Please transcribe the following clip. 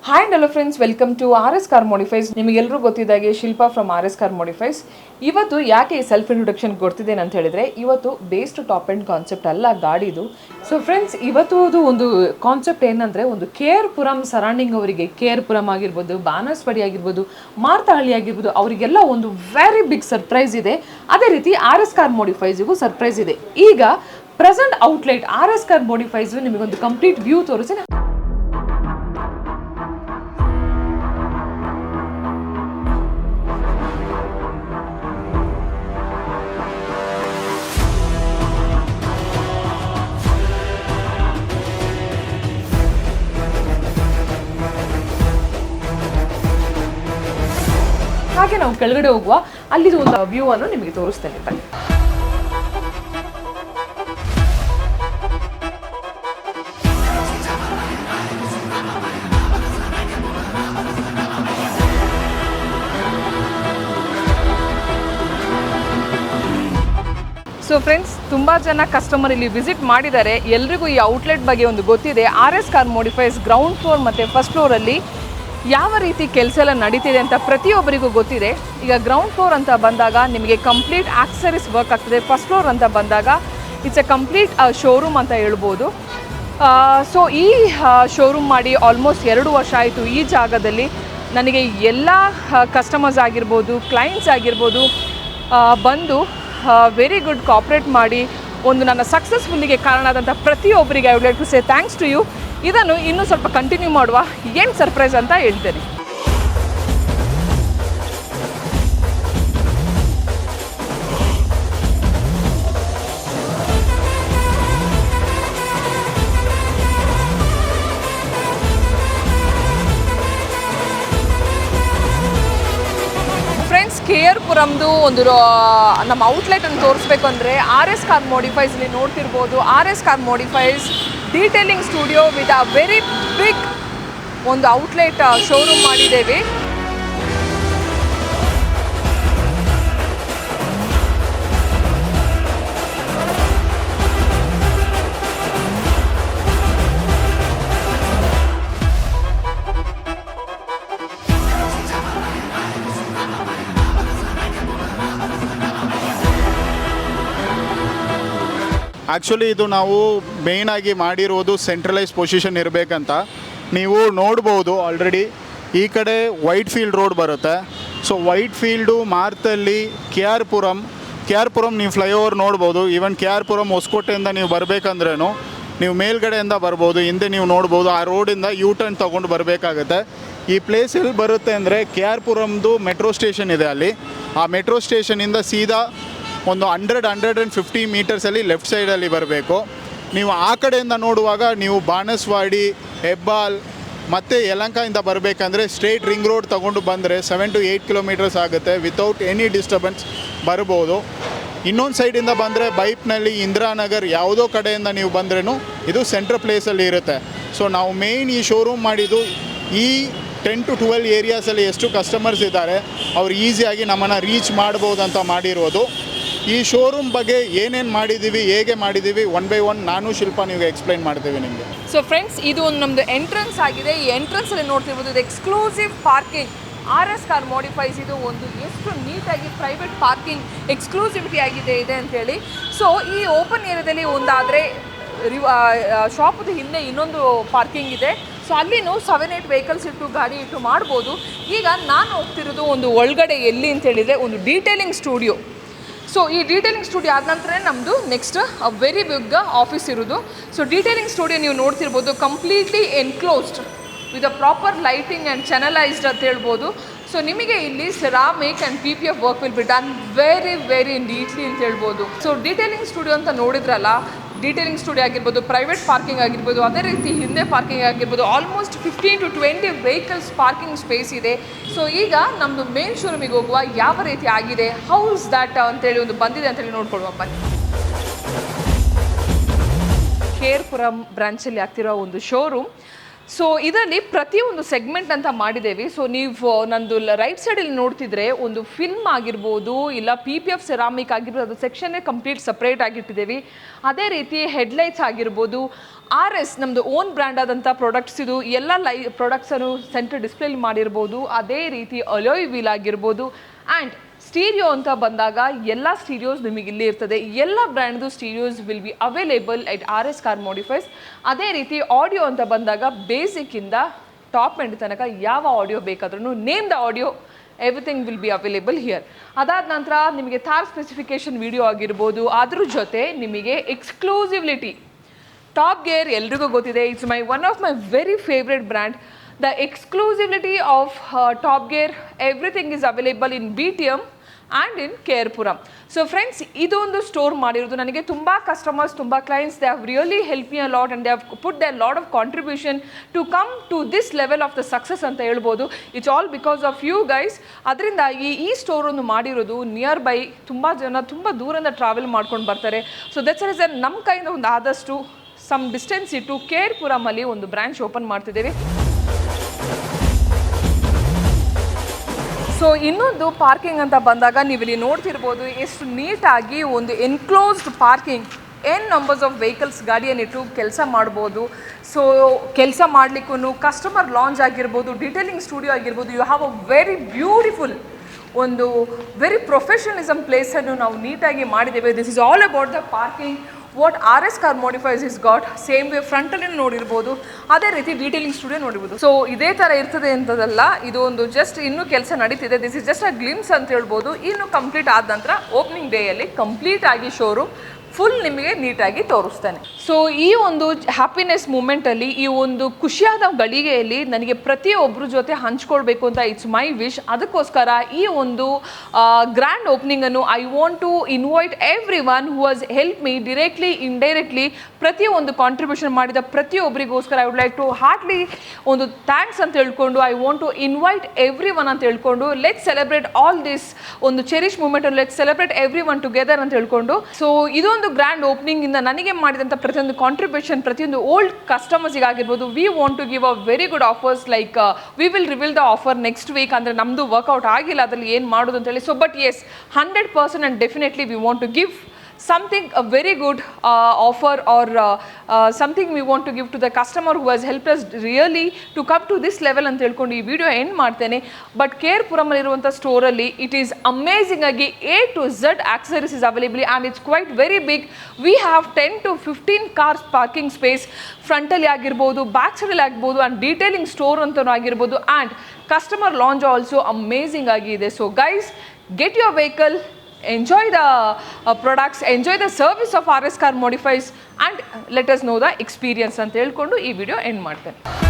Hi and hello friends, welcome to RS Car Modifies. ನಿಮಗೆಲ್ಲರೂ ಗೊತ್ತಿದ್ದಾಗೆ Shilpa from RS Car Modifies. ಇವತ್ತು ಯಾಕೆ ಈ ಸೆಲ್ಫ್ ಇಂಟ್ರೊಡಕ್ಷನ್ ಕೊಡ್ತಿದ್ದೇನೆ ಅಂತ ಹೇಳಿದ್ರೆ, ಇವತ್ತು ಬೇಸ್ಡ್ ಟಾಪ್ ಎಂಡ್ ಕಾನ್ಸೆಪ್ಟ್ ಅಲ್ಲ ಗಾಡಿದು. ಸೊ ಫ್ರೆಂಡ್ಸ್, ಇವತ್ತು ಒಂದು ಕಾನ್ಸೆಪ್ಟ್ ಏನಂದರೆ, ಒಂದು KR-ಪುರಂ ಸರೌಂಡಿಂಗ್ ಅವರಿಗೆ, KR-ಪುರಂ ಆಗಿರ್ಬೋದು, ಬಾನಸವಾಡಿ ಆಗಿರ್ಬೋದು, ಮಾರತಹಳ್ಳಿ ಆಗಿರ್ಬೋದು, ಅವರಿಗೆಲ್ಲ ಒಂದು ವೆರಿ ಬಿಗ್ ಸರ್ಪ್ರೈಸ್ ಇದೆ. ಅದೇ ರೀತಿ RS Car Modifiesಗೂ ಸರ್ಪ್ರೈಸ್ ಇದೆ. ಈಗ present outlet RS Car Modifies ನಿಮಗೊಂದು ಕಂಪ್ಲೀಟ್ ವ್ಯೂ ತೋರಿಸಿ. ಹಾಗೆ ನಾವು ಕೆಳಗಡೆ ಹೋಗುವ, ಅಲ್ಲಿದು ಒಂದು ವ್ಯೂ ಅನ್ನು ನಿಮಗೆ ತೋರಿಸ್ತೇನೆ. ಸೊ ಫ್ರೆಂಡ್ಸ್, ತುಂಬ ಜನ ಕಸ್ಟಮರ್ ಇಲ್ಲಿ ವಿಸಿಟ್ ಮಾಡಿದ್ದಾರೆ. ಎಲ್ರಿಗೂ ಈ ಔಟ್ಲೆಟ್ ಬಗ್ಗೆ ಒಂದು ಗೊತ್ತಿದೆ. RS Car Modifies ground floor ಮತ್ತು ಫಸ್ಟ್ ಫ್ಲೋರಲ್ಲಿ ಯಾವ ರೀತಿ ಕೆಲಸ ಎಲ್ಲ ನಡೀತಿದೆ ಅಂತ ಪ್ರತಿಯೊಬ್ಬರಿಗೂ ಗೊತ್ತಿದೆ. ಈಗ ಗ್ರೌಂಡ್ ಫ್ಲೋರ್ ಅಂತ ಬಂದಾಗ ನಿಮಗೆ ಕಂಪ್ಲೀಟ್ ಆಕ್ಸರೀಸ್ ವರ್ಕ್ ಆಗ್ತದೆ. ಫಸ್ಟ್ ಫ್ಲೋರ್ ಅಂತ ಬಂದಾಗ ಇಟ್ಸ್ ಎ ಕಂಪ್ಲೀಟ್ ಶೋರೂಮ್ ಅಂತ ಹೇಳ್ಬೋದು. ಸೊ ಈ ಶೋರೂಮ್ ಮಾಡಿ ಆಲ್ಮೋಸ್ಟ್ 2 ವರ್ಷ ಆಯಿತು. ಈ ಜಾಗದಲ್ಲಿ ನನಗೆ ಎಲ್ಲ ಕಸ್ಟಮರ್ಸ್ ಆಗಿರ್ಬೋದು, ಕ್ಲೈಂಟ್ಸ್ ಆಗಿರ್ಬೋದು ಬಂದು ವೆರಿ ಗುಡ್ ಕೋಆಪ್ರೇಟ್ ಮಾಡಿ ಒಂದು ನನ್ನ ಸಕ್ಸಸ್ಫುಲ್ಲಿಗೆ ಕಾರಣ ಆದಂಥ ಪ್ರತಿಯೊಬ್ಬರಿಗೆ I would like to say thanks to you. ಇದನ್ನು ಇನ್ನೂ ಸ್ವಲ್ಪ ಕಂಟಿನ್ಯೂ ಮಾಡುವ, ಏನು ಸರ್ಪ್ರೈಸ್ ಅಂತ ಹೇಳ್ತೇನೆ. ಫ್ರೆಂಡ್ಸ್, KR-ಪುರಂದು ಒಂದು ನಮ್ಮ ಔಟ್ಲೆಟನ್ನು ತೋರಿಸ್ಬೇಕು ಅಂದರೆ RS Car Modifies ಇಲ್ಲಿ ನೋಡ್ತಿರ್ಬೋದು. RS Car Modifies detailing studio with a very big ಒಂದು ಔಟ್ಲೆಟ್ ಶೋರೂಮ್ ಮಾಡಿದ್ದೇವೆ. ಆ್ಯಕ್ಚುಲಿ ಇದು ನಾವು ಮೇಯ್ನಾಗಿ ಮಾಡಿರೋದು ಸೆಂಟ್ರಲೈಸ್ ಪೊಸಿಷನ್ ಇರಬೇಕಂತ. ನೀವು ನೋಡ್ಬೋದು ಆಲ್ರೆಡಿ ಈ ಕಡೆ ವೈಟ್ ಫೀಲ್ಡ್ ರೋಡ್ ಬರುತ್ತೆ. ಸೊ ವೈಟ್ ಫೀಲ್ಡು, ಮಾರ್ತಹಳ್ಳಿ, KR-ಪುರಂ ನೀವು ಫ್ಲೈಓವರ್ ನೋಡ್ಬೋದು. ಈವನ್ KR-ಪುರಂ ಹೊಸಕೋಟೆಯಿಂದ ನೀವು ಬರಬೇಕಂದ್ರೂ ನೀವು ಮೇಲ್ಗಡೆಯಿಂದ ಬರ್ಬೋದು. ಹಿಂದೆ ನೀವು ನೋಡ್ಬೋದು ಆ ರೋಡಿಂದ ಟರ್ನ್ ತೊಗೊಂಡು ಬರಬೇಕಾಗತ್ತೆ. ಈ ಪ್ಲೇಸ್ ಎಲ್ಲಿ ಬರುತ್ತೆ ಅಂದರೆ, KR-ಪುರಂದು ಮೆಟ್ರೋ ಸ್ಟೇಷನ್ ಇದೆ. ಅಲ್ಲಿ ಆ ಮೆಟ್ರೋ ಸ್ಟೇಷನಿಂದ ಸೀದಾ ಒಂದು 150 ಮೀಟರ್ಸಲ್ಲಿ ಲೆಫ್ಟ್ ಸೈಡಲ್ಲಿ ಬರಬೇಕು. ನೀವು ಆ ಕಡೆಯಿಂದ ನೋಡುವಾಗ ನೀವು ಬಾನಸವಾಡಿ, ಹೆಬ್ಬಾಲ್ ಮತ್ತು ಯಲಹಂಕದಿಂದ ಬರಬೇಕಂದ್ರೆ ಸ್ಟ್ರೇಟ್ ರಿಂಗ್ ರೋಡ್ ತೊಗೊಂಡು ಬಂದರೆ 7 to 8 ಕಿಲೋಮೀಟರ್ಸ್ ಆಗುತ್ತೆ. ವಿತೌಟ್ ಎನಿ ಡಿಸ್ಟರ್ಬೆನ್ಸ್ ಬರ್ಬೋದು. ಇನ್ನೊಂದು ಸೈಡಿಂದ ಬಂದರೆ ಬೈಪ್ನಲ್ಲಿ ಇಂದಿರಾನಗರ್ ಯಾವುದೋ ಕಡೆಯಿಂದ ನೀವು ಬಂದ್ರೂ ಇದು ಸೆಂಟ್ರ್ ಪ್ಲೇಸಲ್ಲಿ ಇರುತ್ತೆ. ಸೊ ನಾವು ಮೇಯ್ನ್ ಈ ಶೋರೂಮ್ ಮಾಡಿದ್ದು ಈ 10 to 12 ಏರಿಯಾಸಲ್ಲಿ ಎಷ್ಟು ಕಸ್ಟಮರ್ಸ್ ಇದ್ದಾರೆ ಅವ್ರು ಈಸಿಯಾಗಿ ನಮ್ಮನ್ನು ರೀಚ್ ಮಾಡ್ಬೋದು ಅಂತ ಮಾಡಿರೋದು. ಈ ಶೋರೂಮ್ ಬಗ್ಗೆ ಏನೇನು ಮಾಡಿದ್ದೀವಿ, ಹೇಗೆ ಮಾಡಿದ್ದೀವಿ, 1 by 1 ನಾನು ಶಿಲ್ಪ ನೀವು ಎಕ್ಸ್ಪ್ಲೈನ್ ಮಾಡ್ತೀವಿ ನಿಮಗೆ. ಸೊ ಫ್ರೆಂಡ್ಸ್, ಇದು ಒಂದು ನಮ್ಮದು ಎಂಟ್ರೆನ್ಸ್ ಆಗಿದೆ. ಈ ಎಂಟ್ರೆನ್ಸಲ್ಲಿ ನೋಡ್ತಿರ್ಬೋದು, ಇದು exclusive parking. RS Car Modifies ಇದು ಒಂದು ಎಷ್ಟು ನೀಟಾಗಿ ಪ್ರೈವೇಟ್ ಪಾರ್ಕಿಂಗ್ ಎಕ್ಸ್ಕ್ಲೂಸಿವಿಟಿ ಇದೆ ಅಂತೇಳಿ. ಸೊ ಈ ಓಪನ್ ಏರಿಯಾದಲ್ಲಿ ಒಂದಾದರೆ ಶಾಪದ ಹಿಂದೆ ಇನ್ನೊಂದು ಪಾರ್ಕಿಂಗ್ ಇದೆ. ಸೊ ಅಲ್ಲಿನೂ 7-8 ವೆಹಿಕಲ್ಸ್ ಇಟ್ಟು ಗಾಡಿ ಇಟ್ಟು ಮಾಡ್ಬೋದು. ಈಗ ನಾನು ಹೋಗ್ತಿರೋದು ಒಂದು ಒಳಗಡೆ ಎಲ್ಲಿ ಅಂತ ಹೇಳಿದರೆ ಒಂದು ಡೀಟೇಲಿಂಗ್ ಸ್ಟುಡಿಯೋ. ಸೊ ಈ ಡೀಟೇಲಿಂಗ್ ಸ್ಟುಡಿಯೋ ಆದ ನಂತರ ನಮ್ಮದು ನೆಕ್ಸ್ಟ್ ವೆರಿ ಬಿಗ್ ಆಫೀಸ್ ಇರೋದು. ಸೊ ಡೀಟೇಲಿಂಗ್ ಸ್ಟುಡಿಯೋ ನೀವು ನೋಡ್ತಿರ್ಬೋದು, completely enclosed with a proper lighting and channelised ಅಂತ ಹೇಳ್ಬೋದು. ಸೊ ನಿಮಗೆ ಇಲ್ಲಿ ceramic and PPF work will be done very neatly ಅಂತ ಹೇಳ್ಬೋದು. ಸೊ ಡೀಟೇಲಿಂಗ್ ಸ್ಟುಡಿಯೋ ಅಂತ ನೋಡಿದ್ರಲ್ಲ, ಡೀಟೇಲಿಂಗ್ ಸ್ಟುಡಿಯೋ ಆಗಿರ್ಬೋದು, ಪ್ರೈವೇಟ್ ಪಾರ್ಕಿಂಗ್ ಆಗಿರ್ಬೋದು, ಅದೇ ರೀತಿ ಹಿಂದೆ ಪಾರ್ಕಿಂಗ್ ಆಗಿರ್ಬೋದು, almost 15 to 20 vehicles parking space ಇದೆ. ಸೊ ಈಗ ನಮ್ಮದು ಮೇನ್ ಶೋರೂಮಿಗೆ ಹೋಗುವ, ಯಾವ ರೀತಿ ಆಗಿದೆ, ಹೌಸ್ ದ್ಯಾಟ್ ಅಂತೇಳಿ ಒಂದು ಬಂದಿದೆ ಅಂತೇಳಿ ನೋಡ್ಕೊಳ್ಳುವ ಬನ್ನಿ. KR-ಪುರಂ ಬ್ರಾಂಚಲ್ಲಿ ಆಗ್ತಿರೋ ಒಂದು ಶೋರೂಮ್. ಸೊ ಇದರಲ್ಲಿ ಪ್ರತಿಯೊಂದು ಸೆಗ್ಮೆಂಟ್ ಅಂತ ಮಾಡಿದ್ದೇವೆ. ಸೊ ನೀವು ನಂದು ರೈಟ್ ಸೈಡಲ್ಲಿ ನೋಡ್ತಿದ್ರೆ ಒಂದು ಫಿಲ್ಮ್ ಆಗಿರ್ಬೋದು, ಇಲ್ಲ PPF ಸೆರಾಮಿಕ್ ಆಗಿರ್ಬೋದು, ಅದು ಸೆಕ್ಷನ್ನೇ ಕಂಪ್ಲೀಟ್ ಸಪ್ರೇಟ್ ಆಗಿಟ್ಟಿದ್ದೇವೆ. ಅದೇ ರೀತಿ ಹೆಡ್ಲೈಟ್ಸ್ ಆಗಿರ್ಬೋದು, RS ನಮ್ಮದು ಓನ್ ಬ್ರ್ಯಾಂಡ್ ಆದಂಥ ಪ್ರಾಡಕ್ಟ್ಸ್, ಇದು ಎಲ್ಲ ಪ್ರಾಡಕ್ಟ್ಸನ್ನು ಸೆಂಟರ್ ಡಿಸ್ಪ್ಲೇಲಿ ಮಾಡಿರ್ಬೋದು. ಅದೇ ರೀತಿ ಅಲಾಯ್ ವೀಲ್ ಆಗಿರ್ಬೋದು. ಆ್ಯಂಡ್ ಸ್ಟೀರಿಯೋ ಅಂತ ಬಂದಾಗ ಎಲ್ಲ ಸ್ಟೀರಿಯೋಸ್ ನಿಮಗೆ ಇಲ್ಲಿ ಇರ್ತದೆ. ಎಲ್ಲ ಬ್ರ್ಯಾಂಡ್ದು stereos will be available at RS Car Modifies. ಅದೇ ರೀತಿ ಆಡಿಯೋ ಅಂತ ಬಂದಾಗ ಬೇಸಿಕ್ಕಿಂದ ಟಾಪ್ ಎಂಡ್ ತನಕ ಯಾವ ಆಡಿಯೋ ಬೇಕಾದ್ರೂ name the audio, everything will be available here. ಅದಾದ ನಂತರ ನಿಮಗೆ ಥಾರ್ ಸ್ಪೆಸಿಫಿಕೇಶನ್ ವಿಡಿಯೋ ಆಗಿರ್ಬೋದು. ಅದ್ರ ಜೊತೆ ನಿಮಗೆ ಎಕ್ಸ್ಕ್ಲೂಸಿವಿಲಿಟಿ, ಟಾಪ್ ಗೇರ್ ಎಲ್ರಿಗೂ ಗೊತ್ತಿದೆ, it's one of my very favourite brand. The exclusivity of Top Gear, everything is available in BTM and in Kerpuram. So friends, ಇದೊಂದು ಸ್ಟೋರ್ ಮಾಡಿರೋದು ನನಗೆ ತುಂಬ ಕಸ್ಟಮರ್ಸ್, ತುಂಬ clients, they have really help me a lot and they have put the lot of contribution to come to this level of the success ಅಂತ ಹೇಳ್ಬೋದು. It's all because of you guys. ಅದರಿಂದಾಗಿ ಈ ಸ್ಟೋರನ್ನು ಮಾಡಿರೋದು near by ತುಂಬ ಜನ ತುಂಬ ದೂರದಿಂದ travel ಮಾಡ್ಕೊಂಡು ಬರ್ತಾರೆ. ಸೊ ದಟ್ಸ್ ರೀಸನ್ ನಮ್ಮ ಕೈಯಿಂದ ಒಂದು ಆದಷ್ಟು ಸಮ್ ಡಿಸ್ಟೆನ್ಸ್ ಇಟ್ಟು ಕೇರ್ಪುರಮಲ್ಲಿ ಒಂದು ಬ್ರಾಂಚ್ ಓಪನ್ ಮಾಡ್ತಿದ್ದೇವೆ. ಸೊ ಇನ್ನೊಂದು ಪಾರ್ಕಿಂಗ್ ಅಂತ ಬಂದಾಗ ನೀವು ಇಲ್ಲಿ ನೋಡ್ತಿರ್ಬೋದು ಎಷ್ಟು ನೀಟಾಗಿ ಒಂದು enclosed parking, numbers of vehicles ಗಾಡಿಯನ್ನಿಟ್ಟು ಕೆಲಸ ಮಾಡ್ಬೋದು. ಸೊ ಕೆಲಸ ಮಾಡಲಿಕ್ಕೂ ಕಸ್ಟಮರ್ ಲಾಂಜ್ ಆಗಿರ್ಬೋದು, ಡಿಟೇಲಿಂಗ್ ಸ್ಟುಡಿಯೋ ಆಗಿರ್ಬೋದು, you have a very beautiful ಒಂದು ವೆರಿ ಪ್ರೊಫೆಷನಲಿಸಮ್ ಪ್ಲೇಸನ್ನು ನಾವು ನೀಟಾಗಿ ಮಾಡಿದ್ದೇವೆ. This is all about the parking what RS Car Modifies is got. Same way ಫ್ರಂಟಲ್ಲಿ ನೋಡಿರ್ಬೋದು, ಅದೇ ರೀತಿ ಡೀಟೇಲಿಂಗ್ ಸ್ಟುಡಿಯೋ ನೋಡಿರ್ಬೋದು. ಸೊ ಇದೇ ಥರ ಇರ್ತದೆ ಅಂತದಲ್ಲ, ಇದು ಒಂದು ಜಸ್ಟ್ ಇನ್ನೂ ಕೆಲಸ ನಡೀತಿದೆ. This is just a glimpse ಅಂತ ಹೇಳ್ಬೋದು. ಇನ್ನು ಕಂಪ್ಲೀಟ್ ಆದ ನಂತರ ಓಪನಿಂಗ್ ಡೇಯಲ್ಲಿ ಕಂಪ್ಲೀಟ್ ಆಗಿ ಶೋರೂಮ್ ಫುಲ್ ನಿಮಗೆ ನೀಟಾಗಿ ತೋರಿಸ್ತಾನೆ. ಸೊ ಈ ಒಂದು ಹ್ಯಾಪಿನೆಸ್ ಮೂಮೆಂಟಲ್ಲಿ, ಈ ಒಂದು ಖುಷಿಯಾದ ಗಳಿಗೆಯಲ್ಲಿ ನನಗೆ ಪ್ರತಿಯೊಬ್ಬರ ಜೊತೆ ಹಂಚ್ಕೊಳ್ಬೇಕು ಅಂತ ಇಟ್ಸ್ ಮೈ ವಿಶ್. ಅದಕ್ಕೋಸ್ಕರ ಈ ಒಂದು ಗ್ರ್ಯಾಂಡ್ ಓಪನಿಂಗನ್ನು I want to invite everyone who was help me directly indirectly. ಪ್ರತಿಯೊಂದು ಕಾಂಟ್ರಿಬ್ಯೂಷನ್ ಮಾಡಿದ ಪ್ರತಿಯೊಬ್ಬರಿಗೋಸ್ಕರ I would like to heartily ಒಂದು ಥ್ಯಾಂಕ್ಸ್ ಅಂತ ಹೇಳ್ಕೊಂಡು, I want to invite everyone ಅಂತ ಹೇಳ್ಕೊಂಡು, ಲೆಟ್ ಸೆಲೆಬ್ರೇಟ್ ಆಲ್ ದಿಸ್ ಒಂದು ಚೆರಿಶ್ ಮೂಮೆಂಟನ್ನು, let celebrate everyone together ಅಂತ ಹೇಳ್ಕೊಂಡು. ಸೊ ಇದೊಂದು ಗ್ರ್ಯಾಂಡ್ ಓಪನಿಂಗ್ ಇಂದ ನನಗೆ ಮಾಡಿದಂಥ ಪ್ರತಿಯೊಂದು ಕಾಂಟ್ರಿಬ್ಯೂಷನ್, ಪ್ರತಿಯೊಂದು ಓಲ್ಡ್ ಕಸ್ಟಮರ್ಸಿಗಾಗಿರ್ಬೋದು, we want to give a very good offers. Like we will reveal the offer next week. ಅಂದರೆ ನಮ್ಮದು ವರ್ಕೌಟ್ ಆಗಿಲ್ಲ ಅದರಲ್ಲಿ ಏನು ಮಾಡೋದು ಅಂತೇಳಿ. So but yes, 100% and definitely we want to give something a very good offer or something we want to give to the customer who has helped us really to come to this level ಅಂತ ಹೇಳ್ಕೊಂಡು ಈ video end ಮಾಡ್ತೇನೆ. But ಕೇರ್ಪುರಮಲ್ಲಿ ಇರುವಂಥ ಸ್ಟೋರಲ್ಲಿ it is amazing ಆಗಿ A to Z accessories is available and it's quite very big. We have 10 to 15 cars parking space ಫ್ರಂಟಲ್ಲಿ ಆಗಿರ್ಬೋದು, back ಸೈಡಲ್ಲಿ ಆಗಿರ್ಬೋದು, ಆ್ಯಂಡ್ ಡೀಟೇಲಿಂಗ್ ಸ್ಟೋರ್ ಅಂತಲೂ ಆಗಿರ್ಬೋದು, and customer lounge also amazing ಆಗಿದೆ. So guys, get your vehicle, enjoy the products, enjoy the service of RS Car Modifies and let us know the experience ಅಂತ ಹೇಳ್ಕೊಂಡು ಈ ವಿಡಿಯೋ ಎಂಡ್ ಮಾಡ್ತೇನೆ.